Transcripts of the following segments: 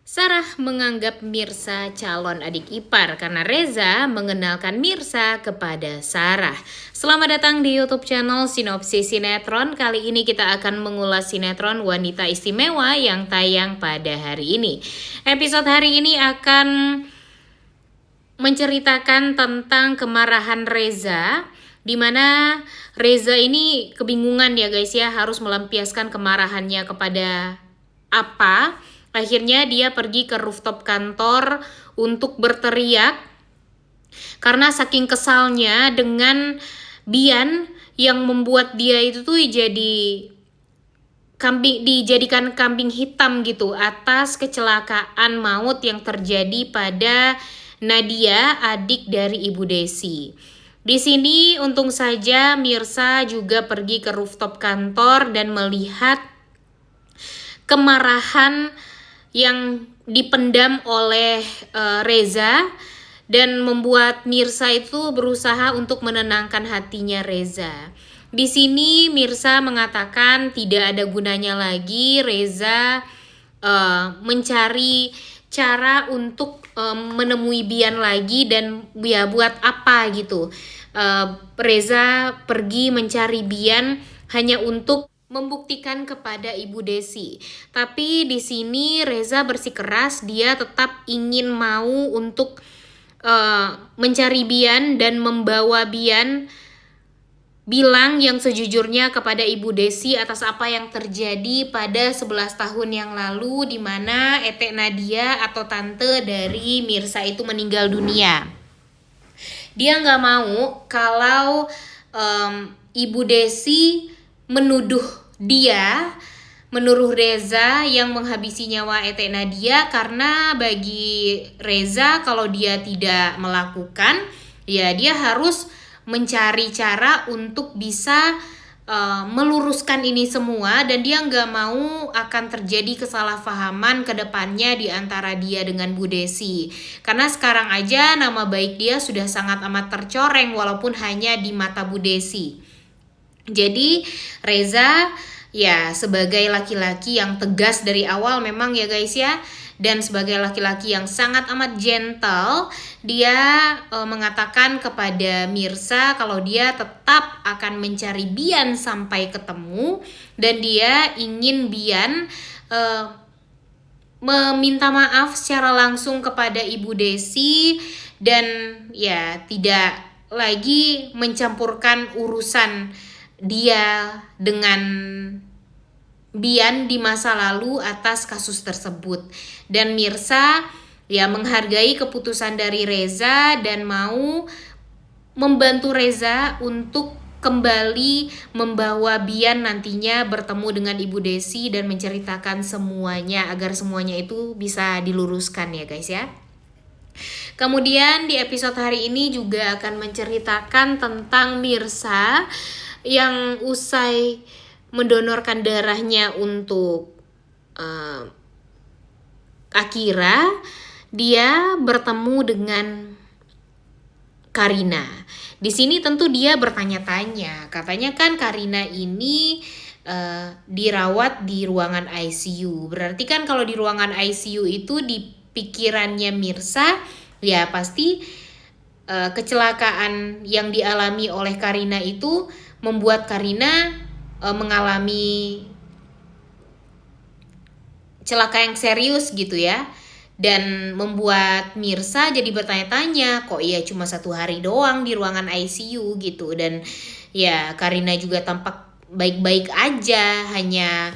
Sarah menganggap Mirsa calon adik ipar karena Reza mengenalkan Mirsa kepada Sarah. Selamat datang di YouTube channel Sinopsis Sinetron. Kali ini kita akan mengulas sinetron Wanita Istimewa yang tayang pada hari ini. Episode hari ini akan menceritakan tentang kemarahan Reza, di mana Reza ini kebingungan ya guys ya, harus melampiaskan kemarahannya kepada apa. Akhirnya dia pergi ke rooftop kantor untuk berteriak karena saking kesalnya dengan Bian yang membuat dia itu tuh dijadikan kambing hitam gitu atas kecelakaan maut yang terjadi pada Nadia, adik dari Ibu Desi. Di sini untung saja Mirsa juga pergi ke rooftop kantor dan melihat kemarahan yang dipendam oleh Reza dan membuat Mirsa itu berusaha untuk menenangkan hatinya Reza. Di sini Mirsa mengatakan tidak ada gunanya lagi Reza mencari cara untuk menemui Bian lagi, dan ya buat apa gitu. Reza pergi mencari Bian hanya untuk membuktikan kepada Ibu Desi. Tapi di sini Reza bersikeras, dia tetap ingin mau untuk mencari Bian dan membawa Bian bilang yang sejujurnya kepada Ibu Desi atas apa yang terjadi pada 11 tahun yang lalu, di mana Etek Nadia atau tante dari Mirsa itu meninggal dunia. Dia nggak mau kalau Ibu Desi menuduh Reza yang menghabisi nyawa Etek Nadia, karena bagi Reza kalau dia tidak melakukan, ya dia harus mencari cara untuk bisa meluruskan ini semua, dan dia nggak mau akan terjadi kesalahpahaman ke depannya di antara dia dengan Bu Desi. Karena sekarang aja nama baik dia sudah sangat amat tercoreng walaupun hanya di mata Bu Desi. Jadi Reza ya sebagai laki-laki yang tegas dari awal memang ya guys ya, dan sebagai laki-laki yang sangat amat gentle, dia mengatakan kepada Mirsa kalau dia tetap akan mencari Bian sampai ketemu, dan dia ingin Bian meminta maaf secara langsung kepada Ibu Desi, dan ya tidak lagi mencampurkan urusan dia dengan Bian di masa lalu atas kasus tersebut. Dan Mirsa ya menghargai keputusan dari Reza dan mau membantu Reza untuk kembali membawa Bian nantinya bertemu dengan Ibu Desi dan menceritakan semuanya agar semuanya itu bisa diluruskan ya guys ya. Kemudian di episode hari ini juga akan menceritakan tentang Mirsa yang usai mendonorkan darahnya untuk Akira, dia bertemu dengan Karina. Di sini tentu dia bertanya-tanya, katanya kan Karina ini dirawat di ruangan ICU. Berarti kan kalau di ruangan ICU itu di pikirannya Mirsa ya pasti kecelakaan yang dialami oleh Karina itu membuat Karina mengalami celaka yang serius gitu ya, dan membuat Mirsa jadi bertanya-tanya kok ya cuma 1 hari doang di ruangan ICU gitu, dan ya Karina juga tampak baik-baik aja, hanya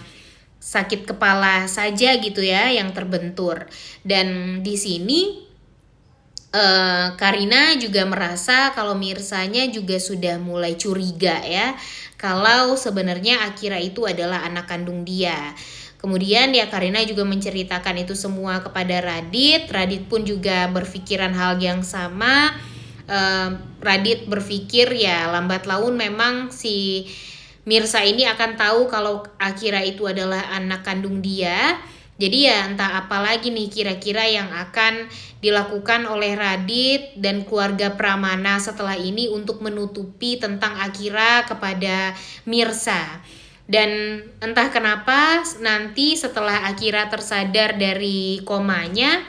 sakit kepala saja gitu ya yang terbentur. Dan di sini Karina juga merasa kalau Mirsanya juga sudah mulai curiga ya, kalau sebenarnya Akira itu adalah anak kandung dia. Kemudian ya Karina juga menceritakan itu semua kepada Radit. Radit pun juga berpikiran hal yang sama. Radit berpikir ya lambat laun memang si Mirsa ini akan tahu kalau Akira itu adalah anak kandung dia. Jadi ya entah apa lagi nih kira-kira yang akan dilakukan oleh Radit dan keluarga Pramana setelah ini untuk menutupi tentang Akira kepada Mirsa. Dan entah kenapa nanti setelah Akira tersadar dari komanya,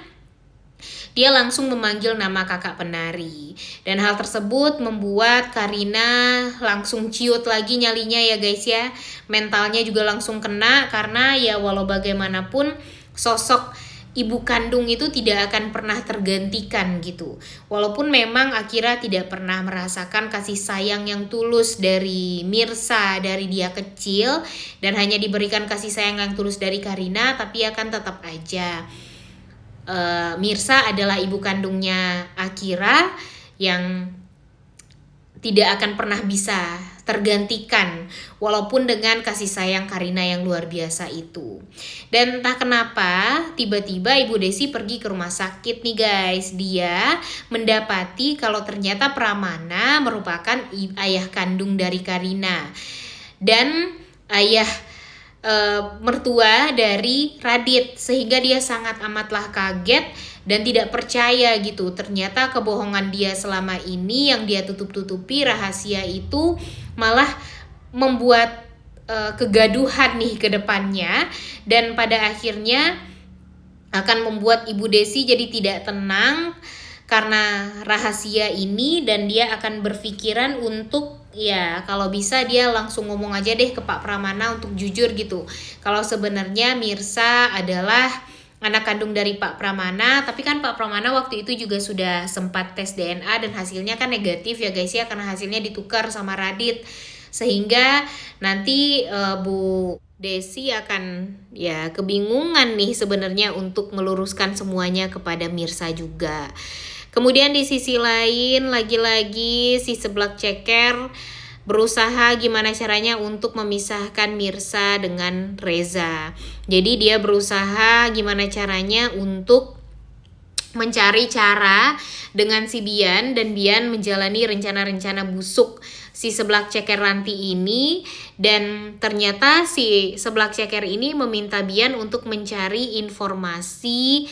dia langsung memanggil nama kakak penari. Dan hal tersebut membuat Karina langsung ciut lagi nyalinya ya guys ya. Mentalnya juga langsung kena karena ya walau bagaimanapun sosok ibu kandung itu tidak akan pernah tergantikan gitu. Walaupun memang Akira tidak pernah merasakan kasih sayang yang tulus dari Mirza dari dia kecil dan hanya diberikan kasih sayang yang tulus dari Karina, tapi akan tetap aja Mirza adalah ibu kandungnya Akira yang tidak akan pernah bisa tergantikan walaupun dengan kasih sayang Karina yang luar biasa itu. Dan entah kenapa tiba-tiba Ibu Desi pergi ke rumah sakit nih guys. Dia mendapati kalau ternyata Pramana merupakan ayah kandung dari Karina dan ayah mertua dari Radit, sehingga dia sangat amatlah kaget dan tidak percaya gitu. Ternyata kebohongan dia selama ini yang dia tutup-tutupi rahasia itu malah membuat kegaduhan nih ke depannya, dan pada akhirnya akan membuat Ibu Desi jadi tidak tenang karena rahasia ini, dan dia akan berpikiran untuk ya kalau bisa dia langsung ngomong aja deh ke Pak Pramana untuk jujur gitu. Kalau sebenarnya Mirza adalah anak kandung dari Pak Pramana, tapi kan Pak Pramana waktu itu juga sudah sempat tes DNA dan hasilnya kan negatif ya guys ya, karena hasilnya ditukar sama Radit. Sehingga nanti Bu Desi akan ya kebingungan nih sebenarnya untuk meluruskan semuanya kepada Mirza juga. Kemudian di sisi lain lagi-lagi si Seblak Ceker berusaha gimana caranya untuk memisahkan Mirza dengan Reza. Jadi dia berusaha gimana caranya untuk mencari cara dengan si Bian, dan Bian menjalani rencana-rencana busuk si Seblak Ceker nanti ini. Dan ternyata si Seblak Ceker ini meminta Bian untuk mencari informasi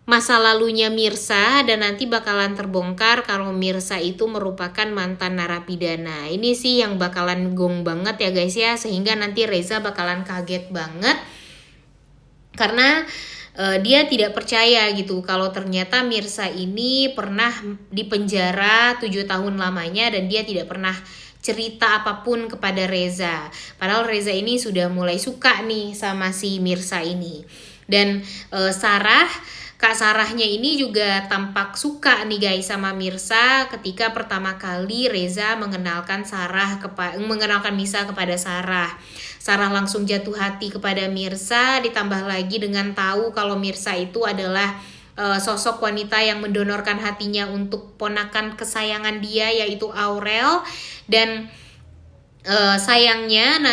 masa lalunya Mirza, dan nanti bakalan terbongkar kalau Mirza itu merupakan mantan narapidana. Ini sih yang bakalan gong banget ya guys ya, sehingga nanti Reza bakalan kaget banget karena dia tidak percaya gitu kalau ternyata Mirza ini pernah dipenjara 7 tahun lamanya dan dia tidak pernah cerita apapun kepada Reza. Padahal Reza ini sudah mulai suka nih sama si Mirza ini. Dan Kak Sarahnya ini juga tampak suka nih guys sama Mirza ketika pertama kali Reza mengenalkan Mirza kepada Sarah. Sarah langsung jatuh hati kepada Mirza, ditambah lagi dengan tahu kalau Mirza itu adalah sosok wanita yang mendonorkan hatinya untuk ponakan kesayangan dia yaitu Aurel. Dan sayangnya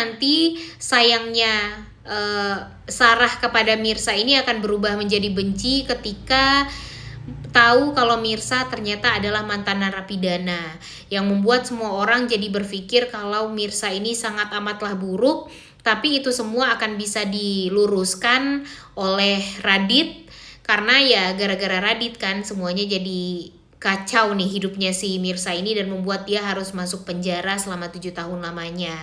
Sarah kepada Mirza ini akan berubah menjadi benci ketika tahu kalau Mirza ternyata adalah mantan narapidana, yang membuat semua orang jadi berpikir kalau Mirza ini sangat amatlah buruk. Tapi itu semua akan bisa diluruskan oleh Radit, karena ya gara-gara Radit kan semuanya jadi kacau nih hidupnya si Mirza ini, dan membuat dia harus masuk penjara selama 7 tahun lamanya.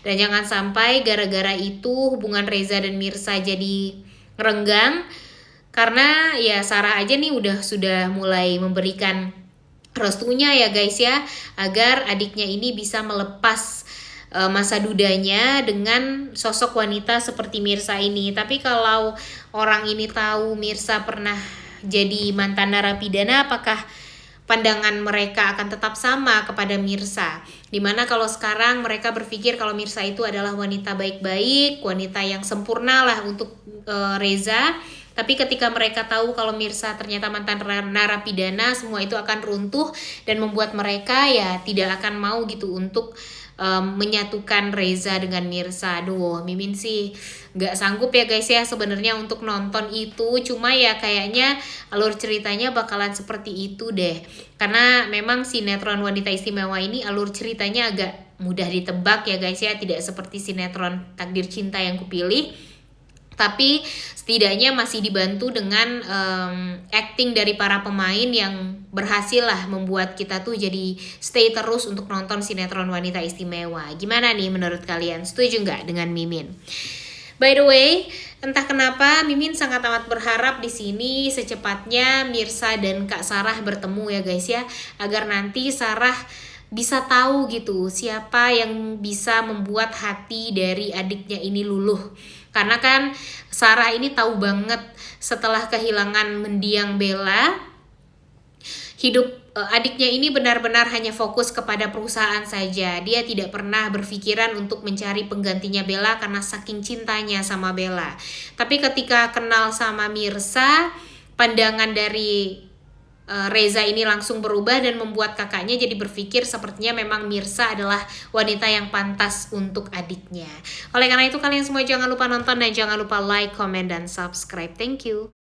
Dan jangan sampai gara-gara itu hubungan Reza dan Mirza jadi renggang, karena ya Sarah aja nih sudah mulai memberikan restunya ya guys ya, agar adiknya ini bisa melepas masa dudanya dengan sosok wanita seperti Mirza ini. Tapi kalau orang ini tahu Mirza pernah jadi mantan narapidana, apakah pandangan mereka akan tetap sama kepada Mirza? Dimana kalau sekarang mereka berpikir kalau Mirza itu adalah wanita baik-baik, wanita yang sempurna lah untuk Reza. Tapi ketika mereka tahu kalau Mirza ternyata mantan narapidana, semua itu akan runtuh dan membuat mereka ya tidak akan mau gitu untuk menyatukan Reza dengan Mirza. Aduh, Mimin sih nggak sanggup ya guys ya sebenarnya untuk nonton itu. Cuma ya kayaknya alur ceritanya bakalan seperti itu deh, karena memang sinetron Wanita Istimewa ini alur ceritanya agak mudah ditebak ya guys ya, tidak seperti sinetron Takdir Cinta yang kupilih. Tapi setidaknya masih dibantu dengan acting dari para pemain yang berhasil lah membuat kita tuh jadi stay terus untuk nonton sinetron Wanita Istimewa. Gimana nih menurut kalian? Setuju nggak dengan Mimin? By the way, entah kenapa Mimin sangat amat berharap di sini secepatnya Mirsa dan Kak Sarah bertemu ya guys ya, agar nanti Sarah bisa tahu gitu siapa yang bisa membuat hati dari adiknya ini luluh. Karena kan Sarah ini tahu banget setelah kehilangan mendiang Bella, hidup adiknya ini benar-benar hanya fokus kepada perusahaan saja. Dia tidak pernah berpikiran untuk mencari penggantinya Bella karena saking cintanya sama Bella. Tapi ketika kenal sama Mirsa, pandangan dari Reza ini langsung berubah dan membuat kakaknya jadi berpikir sepertinya memang Mirsa adalah wanita yang pantas untuk adiknya. Oleh karena itu kalian semua jangan lupa nonton dan jangan lupa like, comment, dan subscribe. Thank you.